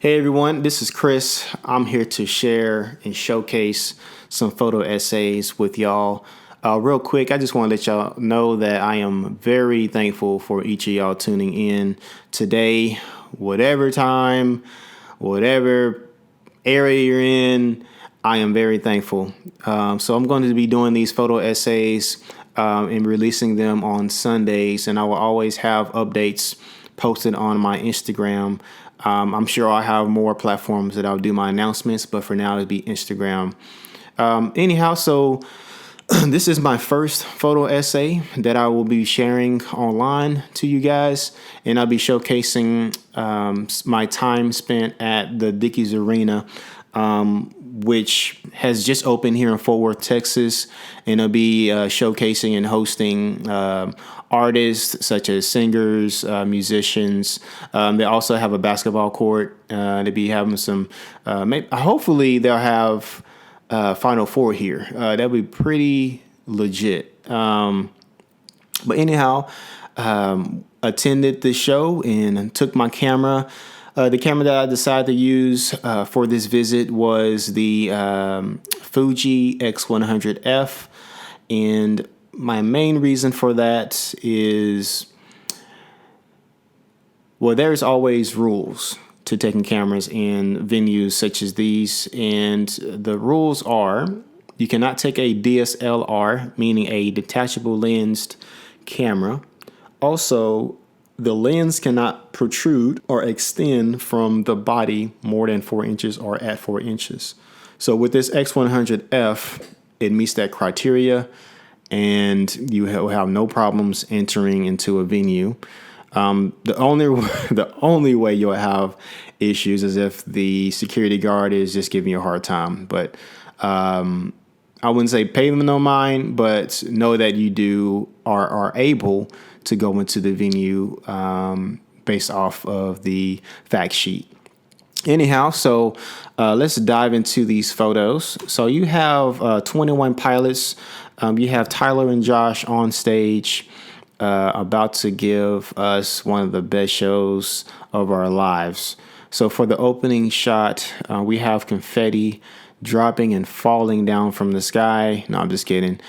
Hey everyone, this is Chris. I'm here to share and showcase some photo essays with y'all. Real quick, I just want to let y'all know that I am very thankful for each of y'all tuning in today, whatever time, whatever area you're in. I am very thankful. So I'm going to be doing these photo essays and releasing them on Sundays, and I will always have updates posted on my Instagram. I'm sure I'll have more platforms that I'll do my announcements, but for now it'll be Instagram. Anyhow, so this is my first photo essay that I will be sharing online to you guys, and I'll be showcasing my time spent at the Dickies Arena, which has just opened here in Fort Worth, Texas, and I'll be showcasing and hosting artists such as singers, musicians. They also have a basketball court. They'll be having some, hopefully they'll have Final Four here. That'll be pretty legit. But anyhow, attended the show and took my camera. The camera that I decided to use for this visit was the Fuji X100F, and my main reason for that is, well, there's always rules to taking cameras in venues such as these, and the rules are you cannot take a DSLR, meaning a detachable lensed camera. Also, the lens cannot protrude or extend from the body more than 4 inches or at 4 inches. So with this X100F, it meets that criteria, and you will have no problems entering into a venue. The only way you'll have issues is if the security guard is just giving you a hard time. But I wouldn't say pay them no mind, but know that you are able to go into the venue based off of the fact sheet. Anyhow, so let's dive into these photos. So you have 21 Pilots. You have Tyler and Josh on stage about to give us one of the best shows of our lives. So for the opening shot, we have confetti dropping and falling down from the sky. No, I'm just kidding.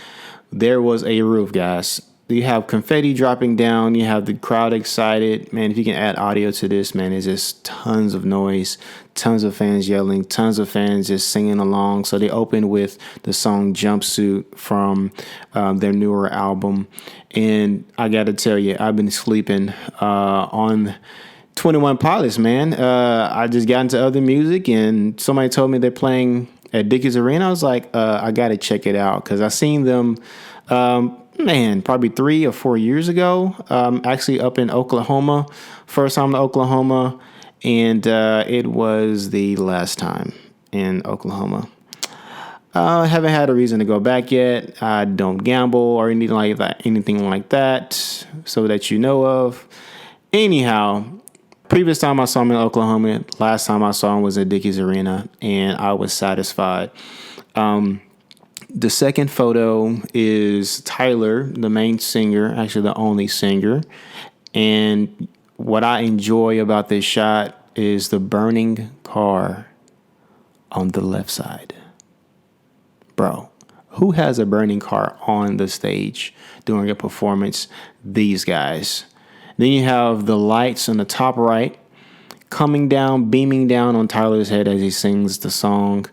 There was a roof, guys. You have confetti dropping down. You have the crowd excited. Man, if you can add audio to this, man, it's just tons of noise, tons of fans yelling, tons of fans just singing along. So they opened with the song Jumpsuit from their newer album. And I got to tell you, I've been sleeping on 21 Pilots, man. I just got into other music, and somebody told me they're playing at Dickies Arena. I was like, I got to check it out because I seen them probably 3 or 4 years ago, actually up in Oklahoma, first time to Oklahoma, and it was the last time in Oklahoma. I haven't had a reason to go back yet. I don't gamble or anything like that, so that you know of. Anyhow, previous time I saw him in Oklahoma, last time I saw him was at Dickies Arena, and I was satisfied. The second photo is Tyler, the main singer, actually the only singer. And what I enjoy about this shot is the burning car on the left side. Bro, who has a burning car on the stage during a performance? These guys. Then you have the lights on the top right coming down, beaming down on Tyler's head as he sings the song.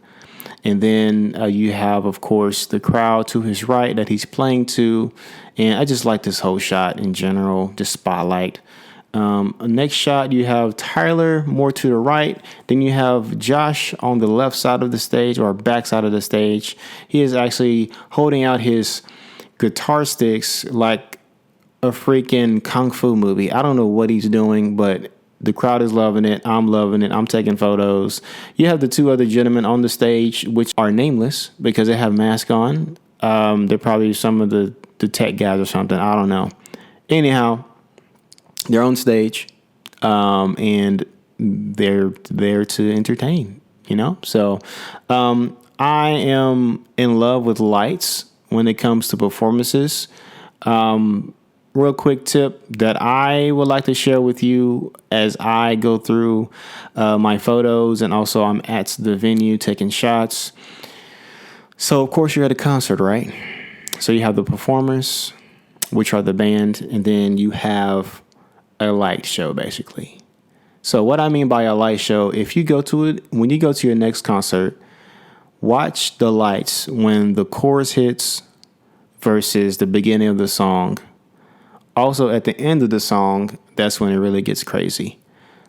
And then you have, of course, the crowd to his right that he's playing to. And I just like this whole shot in general, just spotlight. Next shot, you have Tyler more to the right. Then you have Josh on the left side of the stage, or back side of the stage. He is actually holding out his guitar sticks like a freaking kung fu movie. I don't know what he's doing, but the crowd is loving it. I'm loving it. I'm taking photos. You have the two other gentlemen on the stage, which are nameless because they have masks on. They're probably some of the tech guys or something. I don't know. Anyhow, they're on stage, and they're there to entertain, you know? So I am in love with lights when it comes to performances. real quick tip that I would like to share with you as I go through my photos, and also I'm at the venue taking shots. So, of course, you're at a concert, right? So you have the performers, which are the band, and then you have a light show, basically. So what I mean by a light show, if you go to it, when you go to your next concert, watch the lights when the chorus hits versus the beginning of the song. Also, at the end of the song, that's when it really gets crazy.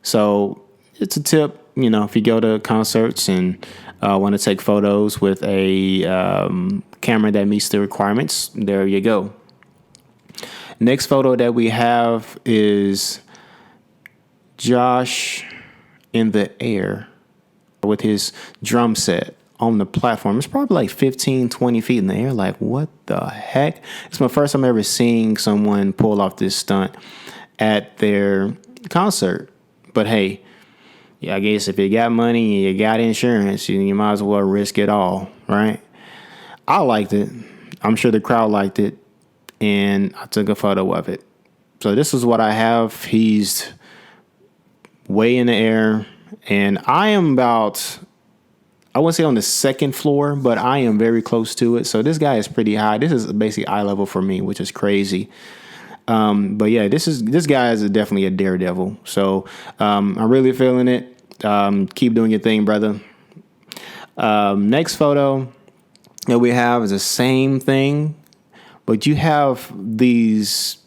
So it's a tip, if you go to concerts and want to take photos with a camera that meets the requirements, there you go. Next photo that we have is Josh in the air with his drum set on the platform. It's probably like 15, 20 feet in the air. Like, what the heck? It's my first time ever seeing someone pull off this stunt at their concert. But hey, I guess if you got money and you got insurance, you might as well risk it all, right? I liked it. I'm sure the crowd liked it. And I took a photo of it. So this is what I have. He's way in the air. And I am about, I wouldn't say on the second floor, but I am very close to it. So this guy is pretty high. This is basically eye level for me, which is crazy. But yeah, this guy is definitely a daredevil. So I'm really feeling it. Keep doing your thing, brother. Next photo that we have is the same thing, but you have these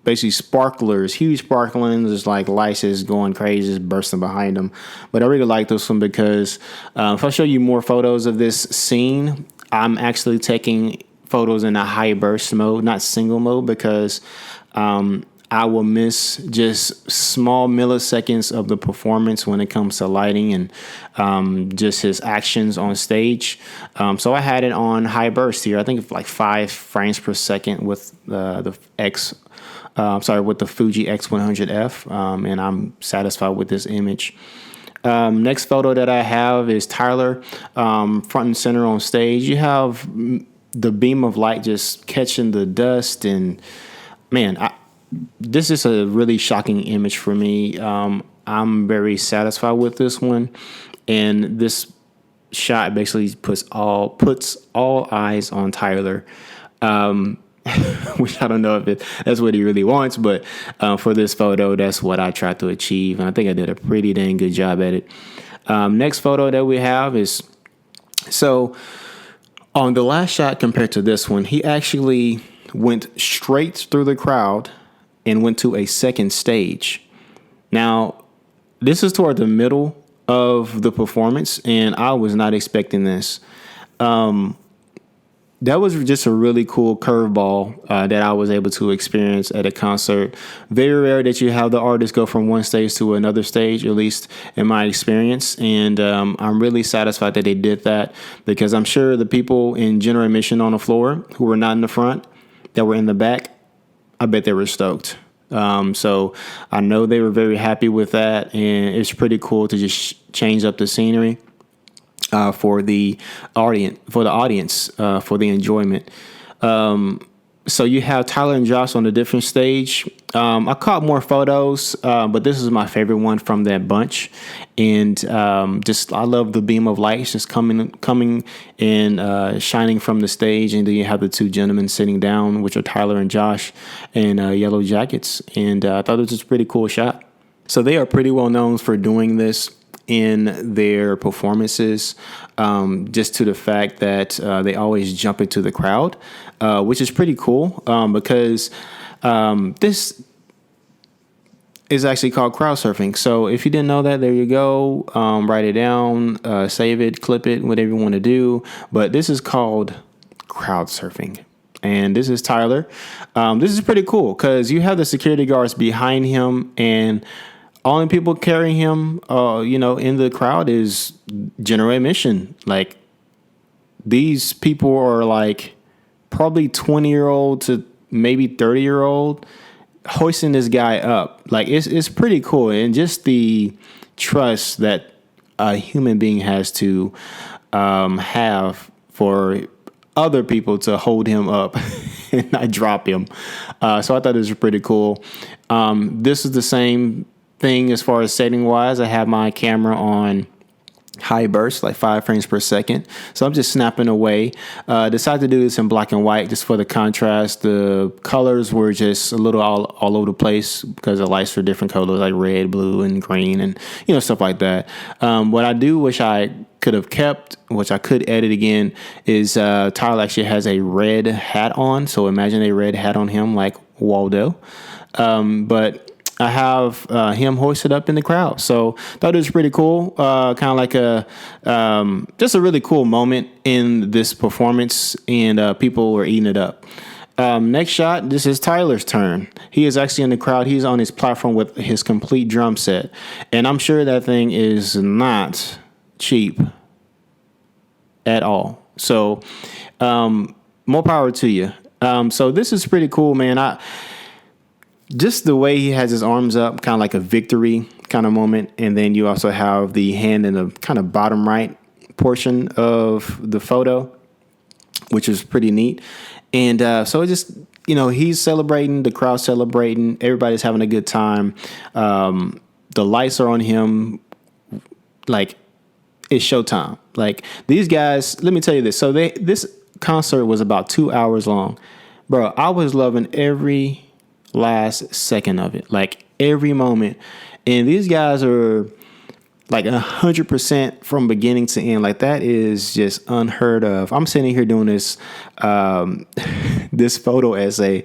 basically sparklers, huge sparklings, just like lights is going crazy, just bursting behind them. But I really like this one because if I show you more photos of this scene, I'm actually taking photos in a high burst mode, not single mode, because I will miss just small milliseconds of the performance when it comes to lighting and just his actions on stage. So I had it on high burst here. I think it's like 5 frames per second with with the Fuji X100F, and I'm satisfied with this image. Next photo that I have is Tyler front and center on stage. You have the beam of light just catching the dust, and man, this is a really shocking image for me. I'm very satisfied with this one, and this shot basically puts all eyes on Tyler. Which I don't know if that's what he really wants, but for this photo, that's what I tried to achieve, and I think I did a pretty dang good job at it. Next photo that we have is, so on the last shot compared to this one, he actually went straight through the crowd and went to a second stage. Now, this is toward the middle of the performance, and I was not expecting this. That was just a really cool curveball that I was able to experience at a concert. Very rare that you have the artist go from one stage to another stage, at least in my experience. And I'm really satisfied that they did that, because I'm sure the people in general admission on the floor who were not in the front, that were in the back, I bet they were stoked. So I know they were very happy with that. And it's pretty cool to just change up the scenery. For the audience, for the enjoyment. So you have Tyler and Josh on a different stage. I caught more photos, but this is my favorite one from that bunch. And I love the beam of light just coming and shining from the stage. And then you have the two gentlemen sitting down, which are Tyler and Josh, in yellow jackets. And I thought it was just a pretty cool shot. So they are pretty well known for doing this in their performances, just to the fact that they always jump into the crowd, which is pretty cool, because this is actually called crowd surfing. So if you didn't know that, there you go. Write it down, save it, clip it, whatever you want to do. But this is called crowd surfing. And this is Tyler. This is pretty cool because you have the security guards behind him, and only people carrying him, in the crowd is general admission. Like, these people are like probably 20-year-old to maybe 30-year-old hoisting this guy up. Like, it's pretty cool. And just the trust that a human being has to have for other people to hold him up and not drop him. So I thought this was pretty cool. This is the same thing as far as setting wise. I have my camera on high burst, like 5 frames per second. So I'm just snapping away. Decided to do this in black and white just for the contrast. The colors were just a little all over the place because the lights were different colors like red, blue, and green, and stuff like that. What I do wish I could have kept, which I could edit again, is Tyler actually has a red hat on. So imagine a red hat on him like Waldo. But I have him hoisted up in the crowd. So thought it was pretty cool. Kind of like just a really cool moment in this performance, and people were eating it up. Next shot, this is Tyler's turn. He is actually in the crowd. He's on his platform with his complete drum set. And I'm sure that thing is not cheap at all. So more power to you. So this is pretty cool, man. Just the way he has his arms up, kind of like a victory kind of moment. And then you also have the hand in the kind of bottom right portion of the photo, which is pretty neat. And so it just, he's celebrating, the crowd's celebrating, everybody's having a good time. The lights are on him like it's showtime. Like these guys, let me tell you this. So this concert was about 2 hours long. Bro, I was loving every last second of it, like every moment. And these guys are like 100% from beginning to end. Like that is just unheard of. I'm sitting here doing this this photo essay,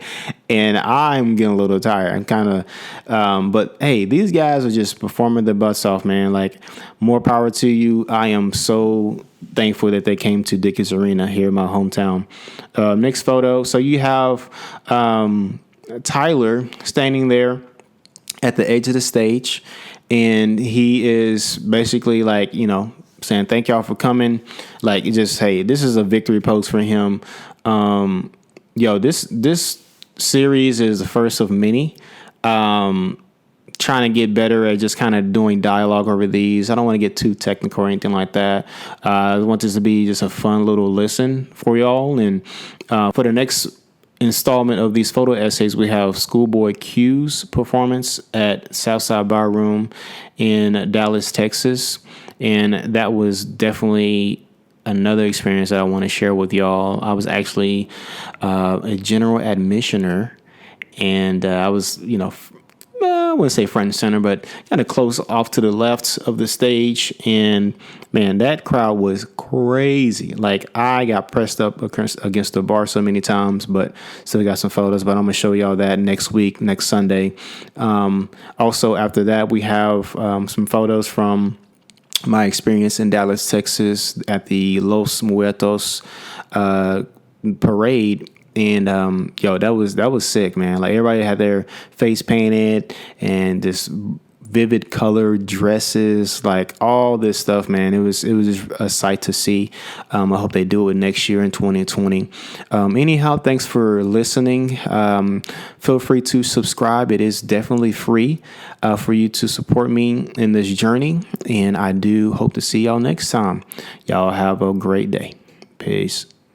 and I'm getting a little tired. I'm kind of but hey, these guys are just performing their butts off, man. Like more power to you. I am so thankful that they came to Dickies Arena here in my hometown. Next photo. So you have Tyler standing there at the edge of the stage, and he is basically like, saying thank y'all for coming. Like just, hey, this is a victory pose for him. This series is the first of many. Trying to get better at just kind of doing dialogue over these. I don't want to get too technical or anything like that. I want this to be just a fun little listen for y'all. And for the next installment of these photo essays, we have Schoolboy Q's performance at Southside Ballroom in Dallas, Texas. And that was definitely another experience that I want to share with y'all. I was actually a general admissioner, and I was, I wouldn't say front and center, but kind of close off to the left of the stage. And man, that crowd was crazy. Like I got pressed up against the bar so many times, but still got some photos. But I'm going to show y'all that next week, next Sunday. Also, after that, we have some photos from my experience in Dallas, Texas at the Los Muertos parade. And that was sick, man. Like everybody had their face painted and this vivid colored dresses, like all this stuff, man. It was just a sight to see. I hope they do it next year in 2020. Anyhow, thanks for listening. Feel free to subscribe. It is definitely free for you to support me in this journey. And I do hope to see y'all next time. Y'all have a great day. Peace.